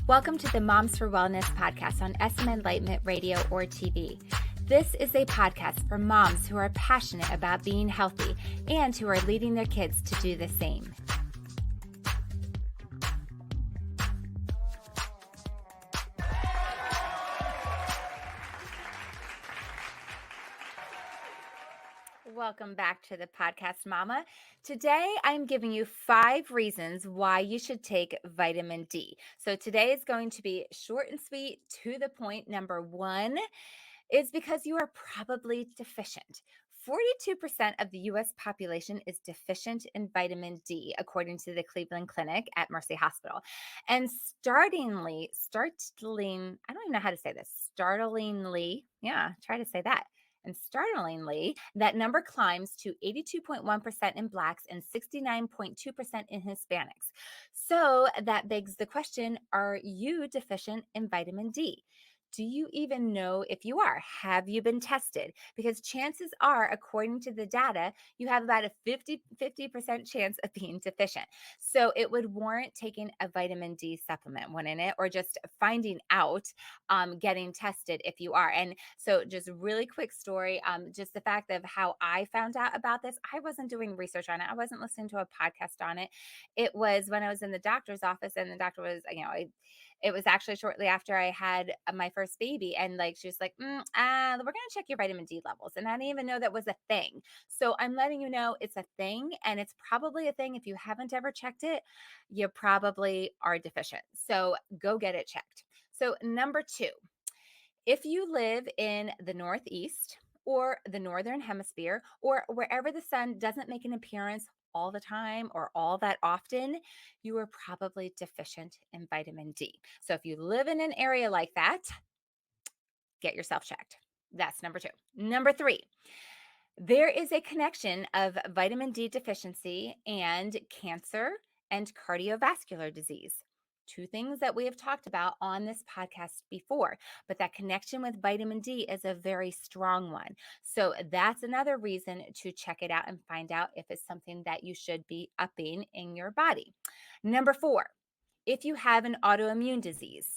Welcome to the Moms for Wellness podcast on SM Enlightenment Radio or TV. This is a podcast for moms who are passionate about being healthy and who are leading their kids to do the same. Welcome back to the podcast, Mama. Today, I'm giving you 5 reasons why you should take vitamin D. So today is going to be short and sweet, to the point. Number 1 is because you are probably deficient. 42% of the U.S. population is deficient in vitamin D, according to the Cleveland Clinic at Mercy Hospital. And startlingly, I don't even know how to say this, try to say that. And startlingly, that number climbs to 82.1% in Blacks and 69.2% in Hispanics. So that begs the question, are you deficient in vitamin D? Do you even know if you are? Have you been tested? Because chances are, according to the data, you have about a 50% chance of being deficient. So it would warrant taking a vitamin D supplement, wouldn't it? Or just finding out, getting tested if you are. And so just really quick story, just the fact of how I found out about this. I wasn't doing research on it. I wasn't listening to a podcast on it. It was when I was in the doctor's office and the doctor was, it was actually shortly after I had my first baby. And she was like, we're going to check your vitamin D levels. And I didn't even know that was a thing. So I'm letting you know it's a thing. And it's probably a thing. If you haven't ever checked it, you probably are deficient. So go get it checked. So number 2, if you live in the Northeast or the Northern Hemisphere or wherever the sun doesn't make an appearance all the time or all that often, you are probably deficient in vitamin D. So if you live in an area like that, get yourself checked. That's number 2. Number 3, there is a connection of vitamin D deficiency and cancer and cardiovascular disease. 2 things that we have talked about on this podcast before, but that connection with vitamin D is a very strong one. So that's another reason to check it out and find out if it's something that you should be upping in your body. Number 4, if you have an autoimmune disease.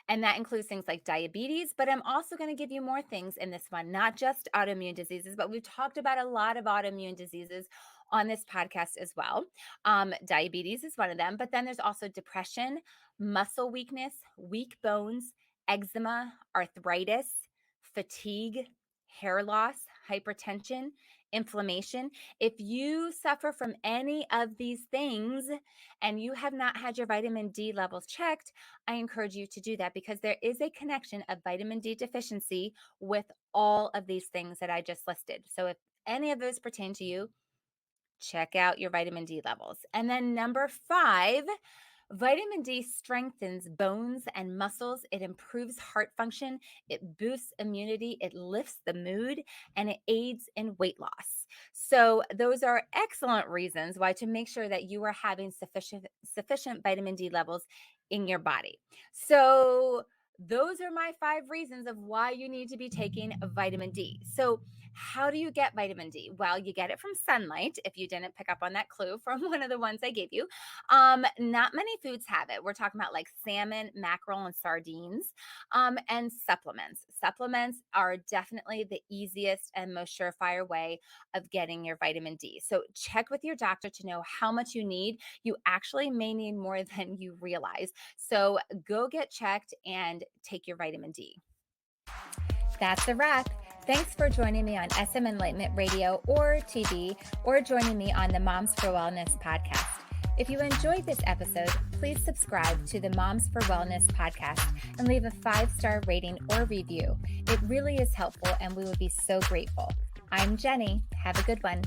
And that includes things like diabetes, but I'm also going to give you more things in this one, not just autoimmune diseases, but we've talked about a lot of autoimmune diseases on this podcast as well. Diabetes is one of them, but then there's also depression, muscle weakness, weak bones, eczema, arthritis, fatigue, hair loss, hypertension, inflammation. If you suffer from any of these things and you have not had your vitamin D levels checked, I encourage you to do that because there is a connection of vitamin D deficiency with all of these things that I just listed. So if any of those pertain to you, check out your vitamin D levels. And then number 5, vitamin D strengthens bones and muscles. It improves heart function. It boosts immunity. It lifts the mood and it aids in weight loss. So those are excellent reasons why to make sure that you are having sufficient vitamin D levels in your body. So those are my 5 reasons of why you need to be taking vitamin D. So how do you get vitamin D? Well, you get it from sunlight, if you didn't pick up on that clue from one of the ones I gave you. Not many foods have it. We're talking about like salmon, mackerel, and sardines, and supplements. Supplements are definitely the easiest and most surefire way of getting your vitamin D. So check with your doctor to know how much you need. You actually may need more than you realize. So go get checked and take your vitamin D. That's a wrap. Thanks for joining me on SM Enlightenment Radio or TV, or joining me on the Moms for Wellness podcast. If you enjoyed this episode, please subscribe to the Moms for Wellness podcast and leave a 5-star rating or review. It really is helpful and we would be so grateful. I'm Jennie. Have a good one.